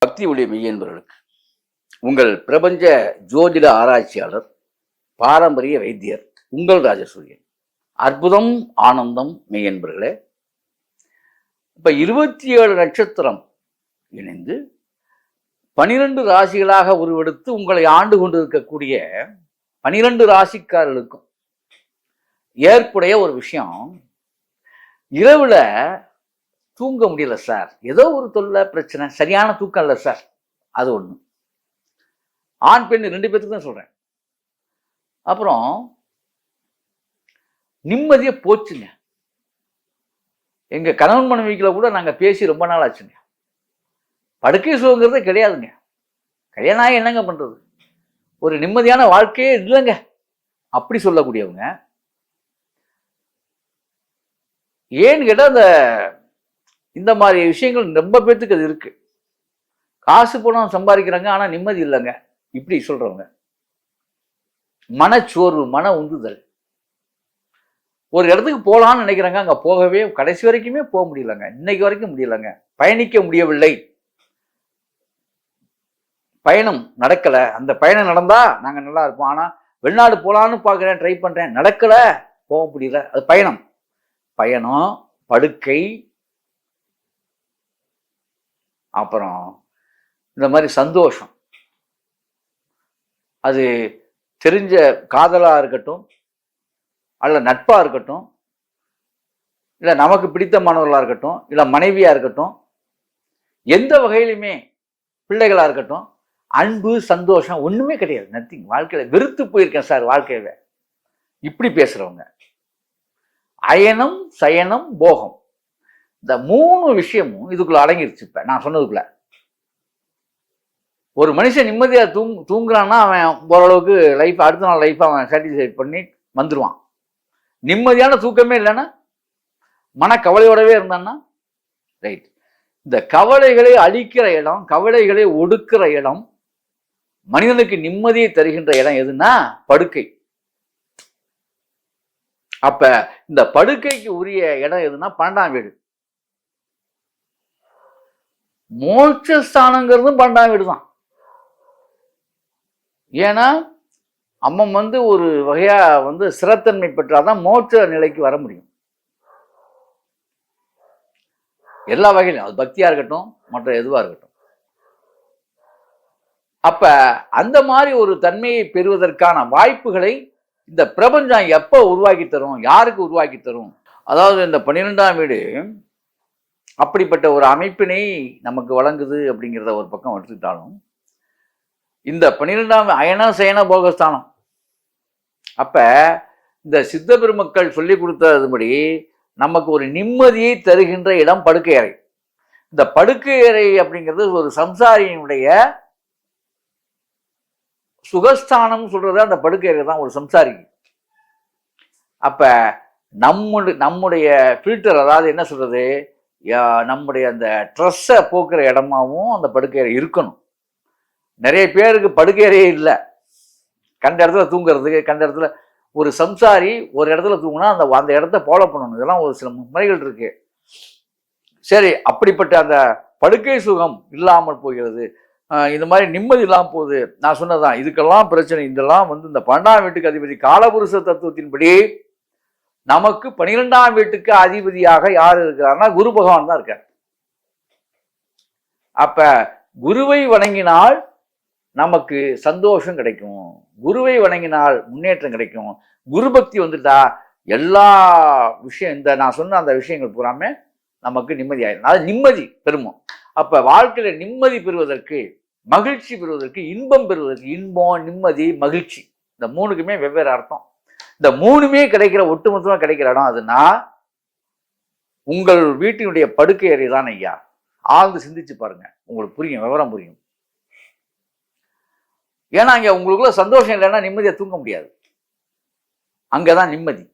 பக்தி ஒளி மெய்யன்பர்களுக்கு உங்கள் பிரபஞ்ச ஜோதிட ஆராய்ச்சியாளர் பாரம்பரிய வைத்தியர் உங்கள் ராஜசூரியன். அற்புதம் ஆனந்தம் மெய்யன்பர்களே, இப்ப 27 நட்சத்திரம் இணைந்து 12 ராசிகளாக உருவெடுத்து உங்களை ஆண்டு கொண்டிருக்கக்கூடிய 12 ராசிக்காரர்களுக்கும் ஏற்புடைய ஒரு விஷயம். இரவுல தூங்க முடியல சார், ஏதோ ஒரு தொல்லை பிரச்சனை, சரியான தூக்கம் இல்லை சார். அது ஒண்ணு. ஆண் பெண் 2 பேருக்கு தான் சொல்றேன். அப்புறம் நிம்மதியா போச்சுங்க. எங்க கணவன் மனைவிக்குள்ள கூட நாங்க பேசி ரொம்ப நாள் ஆச்சுங்க. படுக்கை சுகங்கிறதே கிடையாதுங்க. கல்யாணம் ஆகி என்னங்க பண்றது, ஒரு நிம்மதியான வாழ்க்கையே இல்லைங்க அப்படி சொல்லக்கூடியவங்க. ஏன்னு கேட்டா இந்த மாதிரி விஷயங்கள் ரொம்ப பேர்த்துக்கு அது இருக்கு. காசு பணம் சம்பாதிக்கிறாங்க, ஆனா நிம்மதி இல்லைங்க இப்படி சொல்றவங்க. மனச்சோர்வு, மன உந்துதல். ஒரு இடத்துக்கு போகலான்னு நினைக்கிறாங்க, அங்க போகவே கடைசி வரைக்குமே போக முடியலங்க. இன்னைக்கு வரைக்கும் முடியலங்க, பயணிக்க முடியவில்லை, பயணம் நடக்கல. அந்த பயணம் நடந்தா நாங்க நல்லா இருப்போம், ஆனா வெளிநாடு போலான்னு பாக்குறேன், ட்ரை பண்றேன், நடக்கல, போக முடியல. அது பயணம். பயணம், படுக்கை, அப்புறம் இந்த மாதிரி சந்தோஷம். அது தெரிஞ்ச காதலா இருக்கட்டும், அல்ல நட்பா இருக்கட்டும், இல்ல நமக்கு பிடித்தமானவர்களா இருக்கட்டும், இல்ல மனைவியா இருக்கட்டும், எந்த வகையிலுமே பிள்ளைகளா இருக்கட்டும், அன்பு சந்தோஷம் ஒண்ணுமே கிடையாது. நத்திங். வாழ்க்கையில வெறுத்து போயிருக்கேன் சார் வாழ்க்கையில இப்படி பேசுறவங்க. அயனம் சயனம் போகம், இந்த 3 விஷயமும் இதுக்குள்ள அடங்கிருச்சு. இப்ப நான் சொன்னதுக்குள்ள ஒரு மனுஷன் நிம்மதியா தூங்குறான்னா அவன் ஓரளவுக்கு லைஃப், அடுத்த நாள் லைஃப் அவன் சாட்டிஸ்ஃபை பண்ணி வந்துடுவான். நிம்மதியான தூக்கமே இல்லைன்னா, மனக்கவலையோடவே இருந்தான்னா ரைட். இந்த கவலைகளை அழிக்கிற இடம், கவலைகளை ஒடுக்கிற இடம், மனிதனுக்கு நிம்மதியை தருகின்ற இடம் எதுன்னா படுக்கை. அப்ப இந்த படுக்கைக்கு உரிய இடம் எதுன்னா 12ஆம் வீடு. மோட்சஸ்தானங்கிறதும் 12ஆம் வீடு தான். ஏன்னா அம்மன் ஒரு வகையா சிறத்தன்மை பெற்றாதான் மோட்ச நிலைக்கு வர முடியும். எல்லா வகையிலும், அது பக்தியா இருக்கட்டும், மற்ற எதுவா இருக்கட்டும். அப்ப அந்த மாதிரி ஒரு தன்மையை பெறுவதற்கான வாய்ப்புகளை இந்த பிரபஞ்சம் எப்ப உருவாக்கி தரும், யாருக்கு உருவாக்கி தரும்? அதாவது இந்த 12ஆம் வீடு அப்படிப்பட்ட ஒரு அமைப்பினை நமக்கு வழங்குது அப்படிங்கிறத ஒரு பக்கம் எடுத்துக்கிட்டாலும், இந்த 12ஆம் அயன சயன போகஸ்தானம். அப்ப இந்த சித்த பெருமக்கள் சொல்லி கொடுத்ததுபடி நமக்கு ஒரு நிம்மதியை தருகின்ற இடம் படுக்கை அறை. இந்த படுக்கை அறை அப்படிங்கிறது ஒரு சம்சாரியினுடைய சுகஸ்தானம் சொல்றது அந்த படுக்கை அறை தான் ஒரு சம்சாரிக்கு. அப்ப நம்முடைய ஃபில்டர், அதாவது என்ன சொல்றது, நம்முடைய அந்த ட்ரெஸ்ஸை போக்குற இடமாவும் அந்த படுக்கை அறை இருக்கணும். நிறைய பேருக்கு படுக்கை அறையே இல்லை, கண்ட இடத்துல தூங்குறதுக்கு. கண்ட இடத்துல ஒரு சம்சாரி ஒரு இடத்துல தூங்குனா அந்த இடத்த ஃபாலோ பண்ணணும். இதெல்லாம் ஒரு சில முறைகள் இருக்கு. சரி, அப்படிப்பட்ட அந்த படுக்கை சுகம் இல்லாமல் போகிறது, இந்த மாதிரி நிம்மதி இல்லாமல் போகுது. நான் சொன்னதான் இதுக்கெல்லாம் பிரச்சனை. இதெல்லாம் இந்த 12ஆம் வீட்டுக்கு அதிபதி காலபுருஷ தத்துவத்தின்படி நமக்கு 12ஆம் வீட்டுக்கு அதிபதியாக யார் இருக்கிறார்னா குரு பகவான் தான் இருக்கார். அப்ப குருவை வணங்கினால் நமக்கு சந்தோஷம் கிடைக்கும், குருவை வணங்கினால் முன்னேற்றம் கிடைக்கும். குரு பக்தி வந்துட்டா எல்லா விஷயம், இந்த நான் சொன்ன அந்த விஷயங்கள் பூராமே நமக்கு நிம்மதி ஆயிடும். அது நிம்மதி பெறுமோ. அப்ப வாழ்க்கையில நிம்மதி பெறுவதற்கு, மகிழ்ச்சி பெறுவதற்கு, இன்பம் பெறுவதற்கு, இன்பம், நிம்மதி, மகிழ்ச்சி, இந்த 3க்குமே வெவ்வேறு அர்த்தம். இந்த 3மே கிடைக்கிற, ஒட்டுமொத்தமா கிடைக்கிற இடம் அதுனா உங்கள் வீட்டினுடைய படுக்கை அறை தான் ஐயா. ஆழ்ந்து சிந்திச்சு பாருங்க, உங்களுக்கு புரியும், விவரம் புரியும். ஏன்னா அங்க உங்களுக்குள்ள சந்தோஷம் இல்லைன்னா நிம்மதியா தூங்க முடியாது. அங்கதான் நிம்மதி,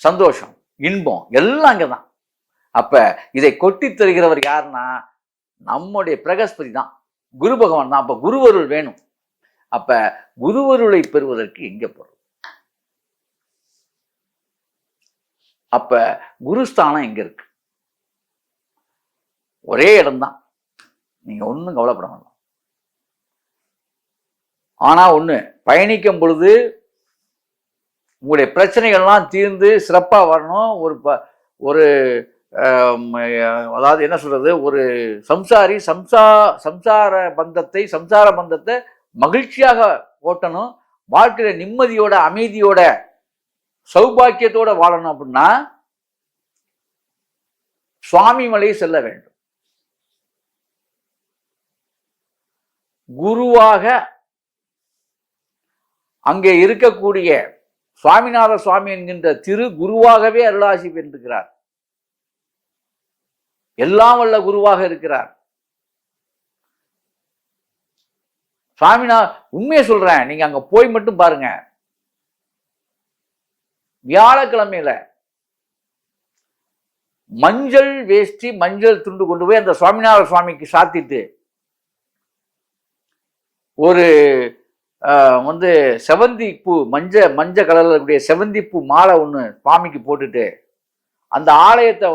சந்தோஷம், இன்பம் எல்லாம் அங்கதான். அப்ப இதை கொட்டி தருகிறவர் யாருன்னா நம்முடைய பிரகஸ்பதி தான், குரு பகவான் தான். அப்ப குருவருள் வேணும். அப்ப குருவருளை பெறுவதற்கு எங்க போறோம்? அப்ப குருஸ்தானம் எங்க இருக்கு? ஒரே இடம்தான். நீங்க ஒன்றும் கவலைப்பட வேண்டாம். ஆனா ஒண்ணு, பயணிக்கும் பொழுது உங்களுடைய பிரச்சனைகள்லாம் தீர்ந்து சிறப்பா வரணும். ஒரு அதாவது என்ன சொல்றது, ஒரு சம்சாரி சம்சார பந்தத்தை மகிழ்ச்சியாக ஓட்டணும். வாழ்க்கையில நிம்மதியோட, அமைதியோட, சௌபாக்கியத்தோட வாழணும் அப்படின்னா சுவாமி மலை செல்ல வேண்டும். குருவாக அங்கே இருக்கக்கூடிய சுவாமிநாத சுவாமி என்கின்ற திரு குருவாகவே அருளாசி பெற்றிருக்கிறார். எல்லாம் வல்ல குருவாக இருக்கிறார். உண்மையை சொல்றேன், நீங்க அங்க போய் மட்டும் பாருங்க. வியாழக்கிழமையில மஞ்சள் வேஷ்டி மஞ்சள் துண்டு கொண்டு போய் அந்த சுவாமிநாத சுவாமிக்கு சாத்திட்டு ஒரு செவந்தி பூ மஞ்சள் கலர்ல இருக்கக்கூடிய செவந்தி பூ மாலை ஒண்ணு சுவாமிக்கு போட்டுட்டு அந்த ஆலயத்தை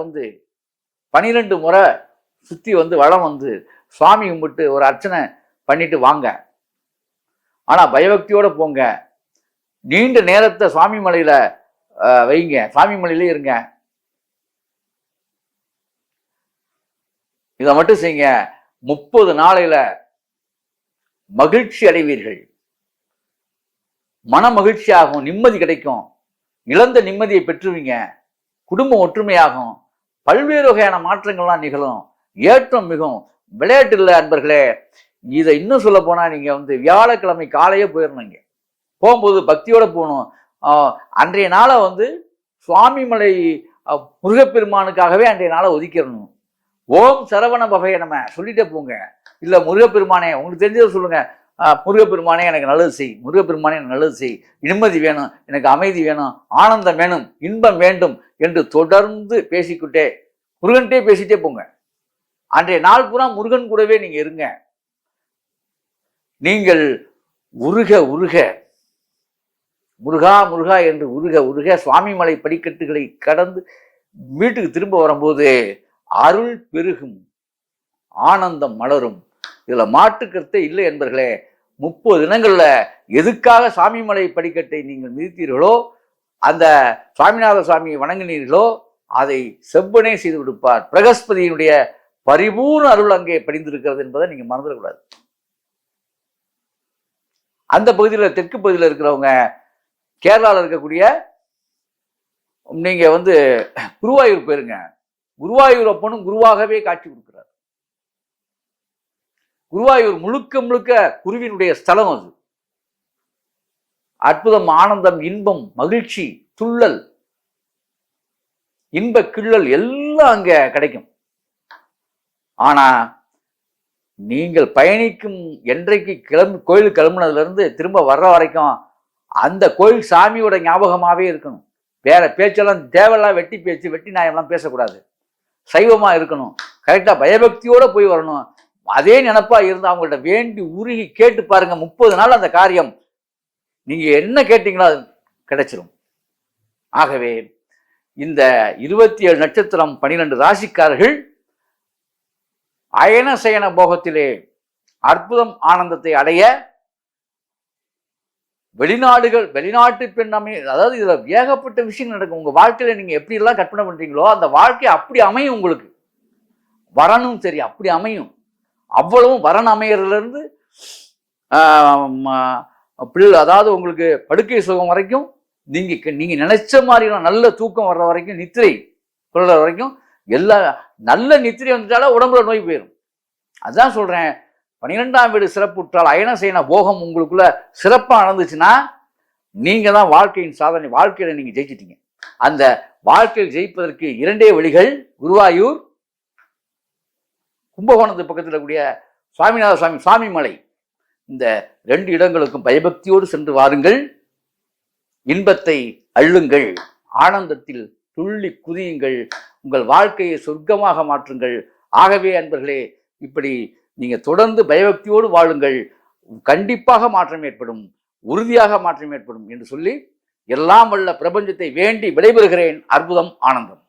12 முறை சுத்தி வளம் சுவாமி கும்பிட்டு ஒரு அர்ச்சனை பண்ணிட்டு வாங்க. ஆனா பயபக்தியோட போங்க. நீண்ட நேரத்தை சுவாமி மலையில வைங்க, சுவாமி மலையில இருங்க. இதை மட்டும் செய்யுங்க. 30 நாளையில மகிழ்ச்சி அடைவீர்கள். மன மகிழ்ச்சியாகும், நிம்மதி கிடைக்கும். இழந்த நிம்மதியை பெற்றுவீங்க. குடும்பம் ஒற்றுமையாகும். பல்வேறு வகையான மாற்றங்கள்லாம் நிகழும். ஏற்றம் மிகும். விளையாட்டு இல்லை அன்பர்களே. இதை இன்னும் சொல்ல போனா நீங்க வியாழக்கிழமை காலையே போயிடணுங்க. போகும்போது பக்தியோட போகணும். அன்றைய நாளை சுவாமிமலை முருகப்பெருமானுக்காகவே அன்றைய நாளை ஒதுக்கிடணும். ஓம் சரவண பகைய நம்ம சொல்லிட்டே போங்க. இல்ல முருகப்பெருமானே உங்களுக்கு தெரிஞ்சதை சொல்லுங்க. முருகப்பெருமானே எனக்கு நல்லது செய், முருகப்பெருமானே எனக்கு நல்லது செய், நிம்மதி வேணும், எனக்கு அமைதி வேணும், ஆனந்தம் வேணும், இன்பம் வேண்டும் என்று தொடர்ந்து பேசிக்கிட்டே முருகன்கிட்டே பேசிட்டே போங்க. அன்றைய நாள் பூரா முருகன் கூடவே நீங்க இருங்க. நீங்கள் உருக உருக முருகா முருகா என்று உருக உருக சுவாமிமலை படிக்கட்டுகளை கடந்து வீட்டுக்கு திரும்ப வரும்போது அருள் பெருகும், ஆனந்தம் மலரும். இதுல மாற்றுக்கருத்தே இல்லை என்பர்களே. 30 தினங்கள்ல எதுக்காக சுவாமிமலை படிக்கட்டை நீங்கள் மிதித்தீர்களோ, அந்த சுவாமிநாத சுவாமியை வணங்கினீர்களோ, அதை செவ்வனே செய்து கொடுப்பார். பிரகஸ்பதியினுடைய பரிபூர்ண அருள் அங்கே படிந்திருக்கிறது என்பதை நீங்க மறந்துடக்கூடாது. அந்த பகுதியில், தெற்கு பகுதியில் இருக்கிறவங்க, கேரளாவில் இருக்கக்கூடிய நீங்க குருவாயூர் போயிருங்க. குருவாயூர் அப்பனும் குருவாகவே காட்சி கொடுக்கிறார். குருவாயூர் முழுக்க முழுக்க குருவினுடைய ஸ்தலம். அது அற்புதம், ஆனந்தம், இன்பம், மகிழ்ச்சி, துள்ளல், இன்ப கிள்ளல் எல்லாம் அங்க கிடைக்கும். ஆனா நீங்கள் பயணிக்கும் என்றைக்கு கோயிலுக்கு கிளம்புனதுல இருந்து திரும்ப வர்ற வரைக்கும் அந்த கோயில் சாமியோட ஞாபகமாவே இருக்கணும். வேற பேச்செல்லாம் தேவையெல்லாம் வெட்டி பேச்சு, வெட்டி நாயெல்லாம் பேசக்கூடாது. சைவமா இருக்கணும். கரெக்டா பயபக்தியோட போய் வரணும். அதே நினைப்பா இருந்து அவங்கள்ட்ட வேண்டி உருகி கேட்டு பாருங்க. 30 நாள் அந்த காரியம் நீங்க என்ன கேட்டீங்களோ அது கிடைச்சிடும். ஆகவே இந்த 27 நட்சத்திரம் 12 ராசிக்காரர்கள் அயன சயன போகத்திலே அற்புதம் ஆனந்தத்தை அடைய வெளிநாட்டு பெண் அதாவது இதுல ஏகப்பட்ட விஷயம் நடக்கும். உங்க வாழ்க்கையில நீங்க எப்படி எல்லாம் கற்பனை பண்றீங்களோ அந்த வாழ்க்கை அப்படி அமையும். உங்களுக்கு வரணும் சரி அப்படி அமையும். அவ்வளவும் வரன் அமையறதுல இருந்து அதாவது உங்களுக்கு படுக்கை சுகம் வரைக்கும், நீங்க நினைச்ச மாதிரி நல்ல தூக்கம் வர்ற வரைக்கும், நித்திரை கொள்ற வரைக்கும், எல்லா நல்ல நித்திரை வந்துட்டாலே உடம்புல நோய் போயிடும். அதுதான் சொல்றேன். 12ஆம் வீடு சிறப்புற்றால் அயன சயன போகம் உங்களுக்குள்ள சிறப்பா நடந்துச்சுன்னா நீங்க தான் வாழ்க்கையின் சாதனை. வாழ்க்கையில நீங்க ஜெயிச்சிட்டீங்க. அந்த வாழ்க்கையில் ஜெயிப்பதற்கு 2 வழிகள். குருவாயூர், கும்பகோணத்து பக்கத்தில் கூடிய சுவாமிநாத சுவாமி சுவாமிமலை, இந்த 2 இடங்களுக்கும் பயபக்தியோடு சென்று வாருங்கள். இன்பத்தை அள்ளுங்கள், ஆனந்தத்தில் துள்ளி குதியுங்கள், உங்கள் வாழ்க்கையை சொர்க்கமாக மாற்றுங்கள். ஆகவே அன்பர்களே, இப்படி நீங்க தொடர்ந்து பயபக்தியோடு வாழுங்கள். கண்டிப்பாக மாற்றம் ஏற்படும், உறுதியாக மாற்றம் ஏற்படும் என்று சொல்லி எல்லாம் வல்ல பிரபஞ்சத்தை வேண்டி விடைபெறுகிறேன். அற்புதம், ஆனந்தம்.